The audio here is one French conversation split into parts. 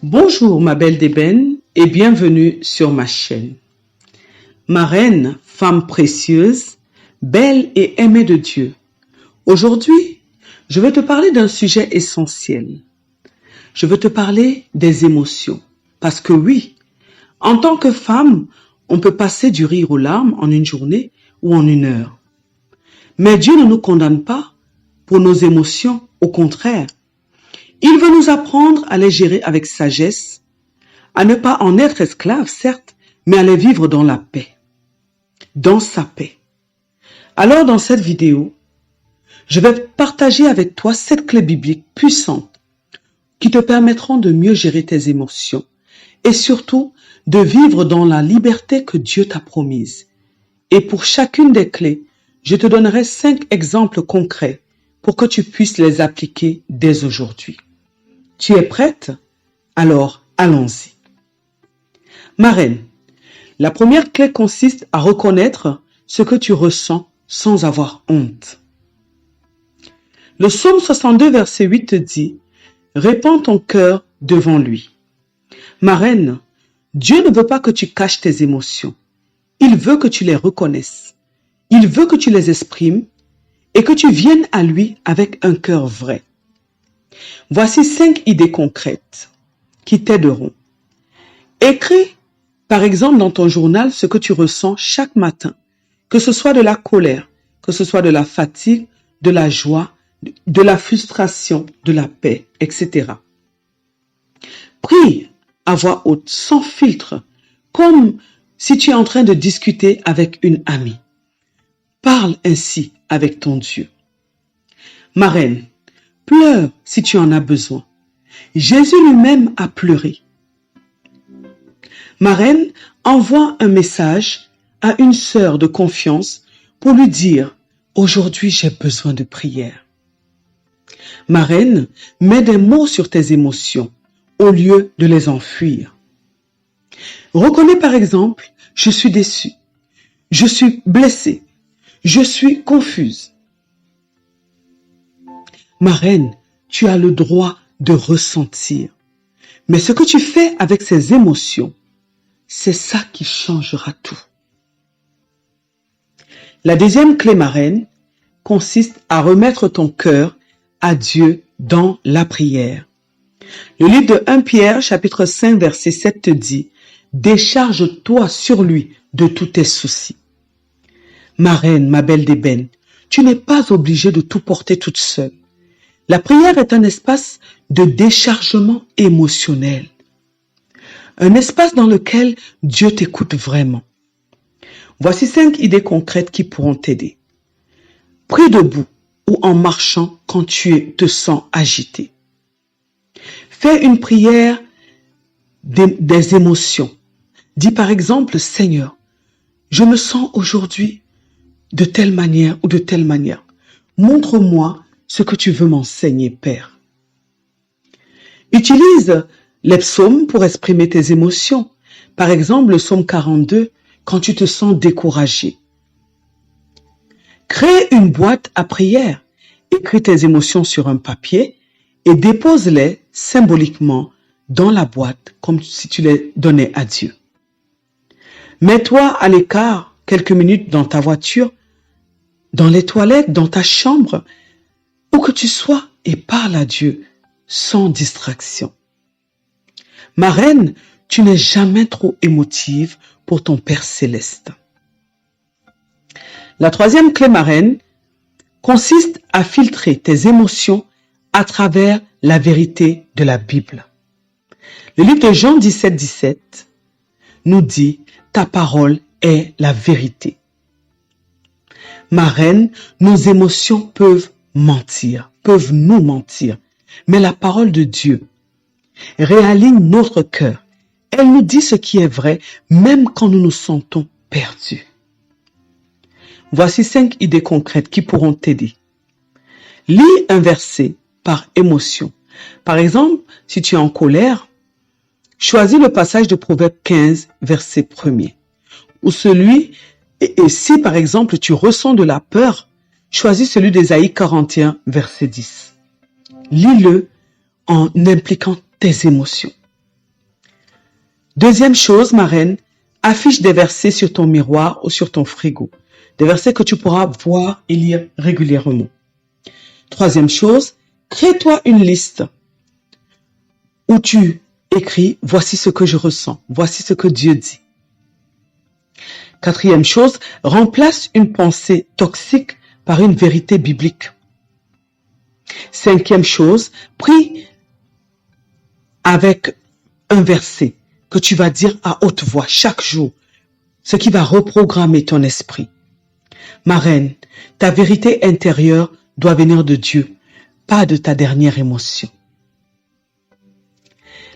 Bonjour ma belle d'ébène et bienvenue sur ma chaîne. Ma reine, femme précieuse, belle et aimée de Dieu. Aujourd'hui, je vais te parler d'un sujet essentiel. Je veux te parler des émotions. Parce que oui, en tant que femme, on peut passer du rire aux larmes en une journée ou en une heure. Mais Dieu ne nous condamne pas pour nos émotions, au contraire. Il veut nous apprendre à les gérer avec sagesse, à ne pas en être esclave, certes, mais à les vivre dans la paix, dans sa paix. Alors, dans cette vidéo, je vais partager avec toi 7 clés bibliques puissantes qui te permettront de mieux gérer tes émotions et surtout de vivre dans la liberté que Dieu t'a promise. Et pour chacune des clés, je te donnerai 5 exemples concrets pour que tu puisses les appliquer dès aujourd'hui. Tu es prête? Alors, allons-y. Ma reine, la première clé consiste à reconnaître ce que tu ressens sans avoir honte. Le psaume 62, verset 8 te dit « Répands ton cœur devant lui ». Ma reine, Dieu ne veut pas que tu caches tes émotions. Il veut que tu les reconnaisses. Il veut que tu les exprimes et que tu viennes à lui avec un cœur vrai. Voici 5 idées concrètes qui t'aideront. Écris, par exemple, dans ton journal ce que tu ressens chaque matin, que ce soit de la colère, que ce soit de la fatigue, de la joie, de la frustration, de la paix, etc. Prie à voix haute, sans filtre, comme si tu es en train de discuter avec une amie. Parle ainsi avec ton Dieu. Ma reine, pleure si tu en as besoin. Jésus lui-même a pleuré. Ma reine, envoie un message à une sœur de confiance pour lui dire « Aujourd'hui, j'ai besoin de prière ». Ma reine, mets des mots sur tes émotions au lieu de les enfuir. Reconnais par exemple « Je suis déçue »,« Je suis blessée »,« Je suis confuse ». Ma reine, tu as le droit de ressentir. Mais ce que tu fais avec ces émotions, c'est ça qui changera tout. La deuxième clé, ma reine, consiste à remettre ton cœur à Dieu dans la prière. Le livre de 1 Pierre, chapitre 5, verset 7 te dit « Décharge-toi sur lui de tous tes soucis ». Ma reine, ma belle d'ébène, tu n'es pas obligée de tout porter toute seule. La prière est un espace de déchargement émotionnel. Un espace dans lequel Dieu t'écoute vraiment. Voici 5 idées concrètes qui pourront t'aider. Prie debout ou en marchant quand tu te sens agité. Fais une prière des émotions. Dis par exemple, Seigneur, je me sens aujourd'hui de telle manière ou de telle manière. Montre-moi ce que tu veux m'enseigner, Père. Utilise les psaumes pour exprimer tes émotions. Par exemple, le psaume 42, quand tu te sens découragé. Crée une boîte à prière. Écris tes émotions sur un papier et dépose-les symboliquement dans la boîte, comme si tu les donnais à Dieu. Mets-toi à l'écart quelques minutes dans ta voiture, dans les toilettes, dans ta chambre, où que tu sois, et parle à Dieu sans distraction. Ma reine, tu n'es jamais trop émotive pour ton Père céleste. La troisième clé, ma reine, consiste à filtrer tes émotions à travers la vérité de la Bible. Le livre de Jean 17, 17 nous dit « Ta parole est la vérité ». Ma reine, nos émotions peuvent nous mentir, mais la parole de Dieu réaligne notre cœur. Elle nous dit ce qui est vrai, même quand nous nous sentons perdus. Voici 5 idées concrètes qui pourront t'aider. Lis un verset par émotion. Par exemple, si tu es en colère, choisis le passage de Proverbe 15, verset 1er. Ou celui, et si par exemple tu ressens de la peur, choisis celui d'Ésaïe 41, verset 10. Lis-le en impliquant tes émotions. Deuxième chose, ma reine, affiche des versets sur ton miroir ou sur ton frigo. Des versets que tu pourras voir et lire régulièrement. Troisième chose, crée-toi une liste où tu écris « Voici ce que je ressens, voici ce que Dieu dit ». Quatrième chose, remplace une pensée toxique par une vérité biblique. Cinquième chose, prie avec un verset que tu vas dire à haute voix chaque jour, ce qui va reprogrammer ton esprit. Ma reine, ta vérité intérieure doit venir de Dieu, pas de ta dernière émotion.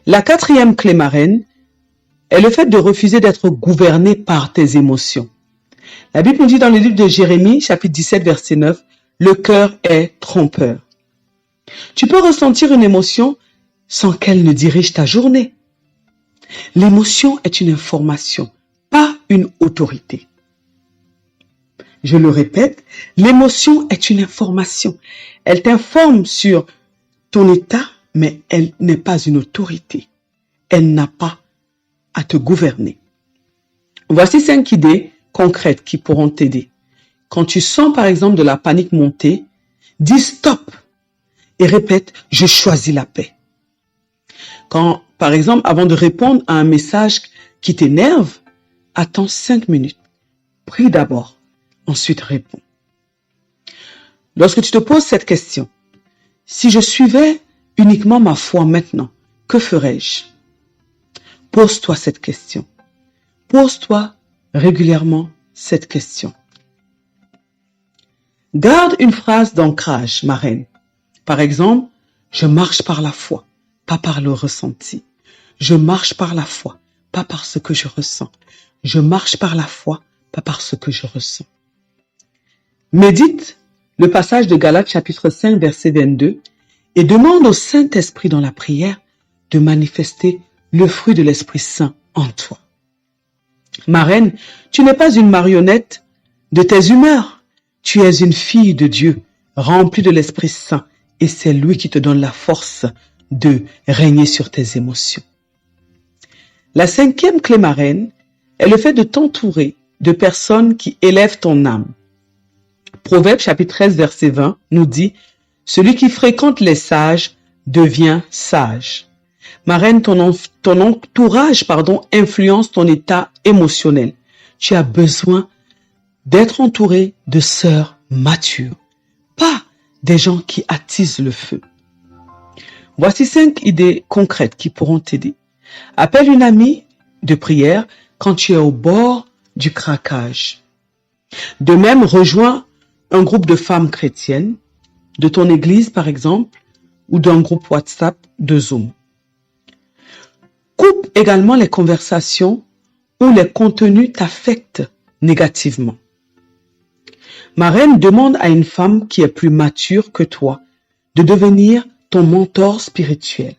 La quatrième clé, ma reine, est le fait de refuser d'être gouverné par tes émotions. La Bible nous dit dans le livre de Jérémie, chapitre 17, verset 9, « Le cœur est trompeur ». Tu peux ressentir une émotion sans qu'elle ne dirige ta journée. L'émotion est une information, pas une autorité. Je le répète, l'émotion est une information. Elle t'informe sur ton état, mais elle n'est pas une autorité. Elle n'a pas à te gouverner. Voici 5 idées concrètes qui pourront t'aider. Quand tu sens par exemple de la panique monter, dis stop et répète « Je choisis la paix ». Quand, par exemple, avant de répondre à un message qui t'énerve, attends 5 minutes. Prie d'abord, ensuite réponds. Lorsque tu te poses cette question, si je suivais uniquement ma foi maintenant, que ferais-je? Pose-toi cette question. Pose-toi régulièrement cette question. Garde une phrase d'ancrage, ma reine. Par exemple, je marche par la foi, pas par le ressenti. Je marche par la foi, pas par ce que je ressens. Je marche par la foi, pas par ce que je ressens. Médite le passage de Galates chapitre 5 verset 22 et demande au Saint-Esprit dans la prière de manifester le fruit de l'Esprit Saint en toi. Ma reine, tu n'es pas une marionnette de tes humeurs. Tu es une fille de Dieu, remplie de l'Esprit Saint, et c'est lui qui te donne la force de régner sur tes émotions. La 5e clé, ma reine, est le fait de t'entourer de personnes qui élèvent ton âme. Proverbe chapitre 13 verset 20 nous dit « Celui qui fréquente les sages devient sage ». Ma reine, ton entourage influence ton état émotionnel. Tu as besoin d'être entouré de sœurs matures, pas des gens qui attisent le feu. Voici 5 idées concrètes qui pourront t'aider. Appelle une amie de prière quand tu es au bord du craquage. De même, rejoins un groupe de femmes chrétiennes, de ton église par exemple, ou d'un groupe WhatsApp de Zoom. Coupe également les conversations où les contenus t'affectent négativement. Ma reine, demande à une femme qui est plus mature que toi de devenir ton mentor spirituel.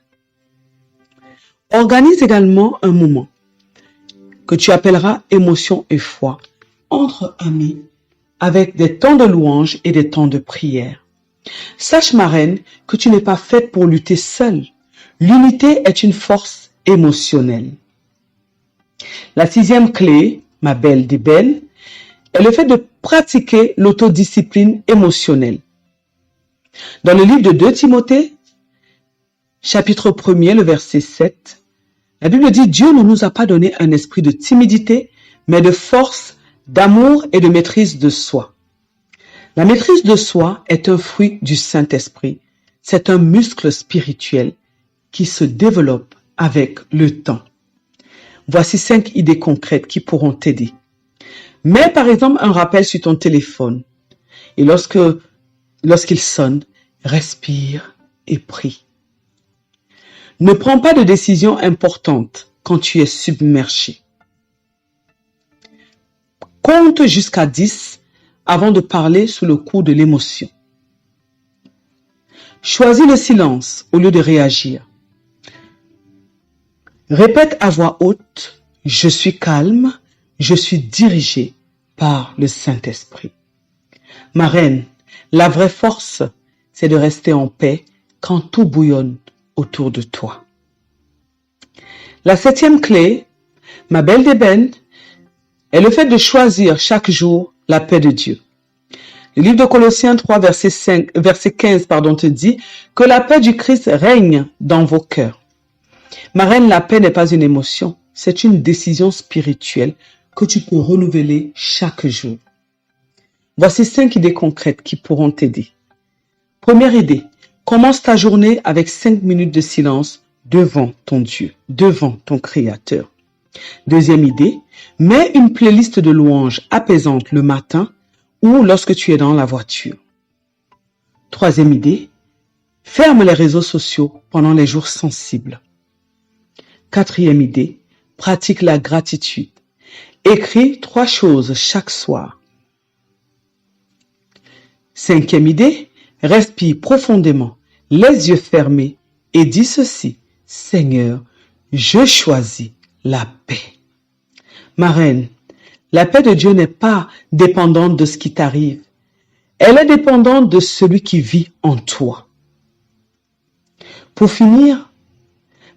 Organise également un moment que tu appelleras émotion et foi entre amis avec des temps de louange et des temps de prière. Sache, ma reine, que tu n'es pas faite pour lutter seule. L'unité est une force émotionnelle. La 6e clé, ma belle des belles, est le fait de pratiquer l'autodiscipline émotionnelle. Dans le livre de 2 Timothée, chapitre 1er, le verset 7, la Bible dit « Dieu ne nous a pas donné un esprit de timidité, mais de force, d'amour et de maîtrise de soi. » La maîtrise de soi est un fruit du Saint-Esprit. C'est un muscle spirituel qui se développe avec le temps. Voici 5 idées concrètes qui pourront t'aider. Mets par exemple un rappel sur ton téléphone et lorsqu'il sonne, respire et prie. Ne prends pas de décision importante quand tu es submergé. Compte jusqu'à 10 avant de parler sous le coup de l'émotion. Choisis le silence au lieu de réagir. Répète à voix haute, je suis calme, je suis dirigé par le Saint-Esprit. Ma reine, la vraie force, c'est de rester en paix quand tout bouillonne autour de toi. La 7e clé Ma belle d'ébène est le fait de choisir chaque jour la paix de Dieu. Le livre de Colossiens 3, verset 15 te dit que la paix du Christ règne dans vos cœurs. Ma reine, la paix n'est pas une émotion, c'est une décision spirituelle que tu peux renouveler chaque jour. Voici 5 idées concrètes qui pourront t'aider. Première idée, commence ta journée avec 5 minutes de silence devant ton Dieu, devant ton Créateur. Deuxième idée, mets une playlist de louanges apaisantes le matin ou lorsque tu es dans la voiture. Troisième idée, ferme les réseaux sociaux pendant les jours sensibles. Quatrième idée, pratique la gratitude. Écris 3 choses chaque soir. Cinquième idée, respire profondément, les yeux fermés et dis ceci, Seigneur, je choisis la paix. Ma reine, la paix de Dieu n'est pas dépendante de ce qui t'arrive. Elle est dépendante de celui qui vit en toi. Pour finir,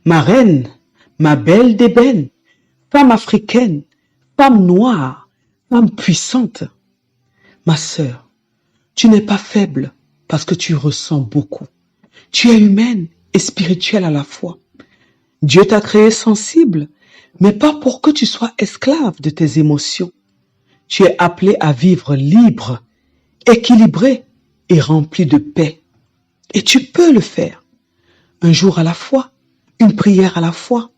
ma reine, ma belle d'ébène, femme africaine, femme noire, femme puissante, ma sœur, tu n'es pas faible parce que tu ressens beaucoup. Tu es humaine et spirituelle à la fois. Dieu t'a créé sensible, mais pas pour que tu sois esclave de tes émotions. Tu es appelé à vivre libre, équilibré et rempli de paix. Et tu peux le faire. Un jour à la fois, une prière à la fois.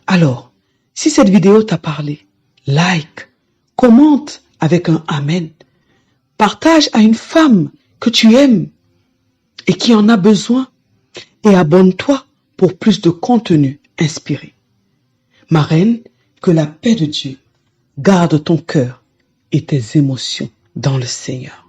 Alors, si cette vidéo t'a parlé, like, commente avec un Amen. Partage à une femme que tu aimes et qui en a besoin. Et abonne-toi pour plus de contenu inspiré. Ma reine, que la paix de Dieu garde ton cœur et tes émotions dans le Seigneur.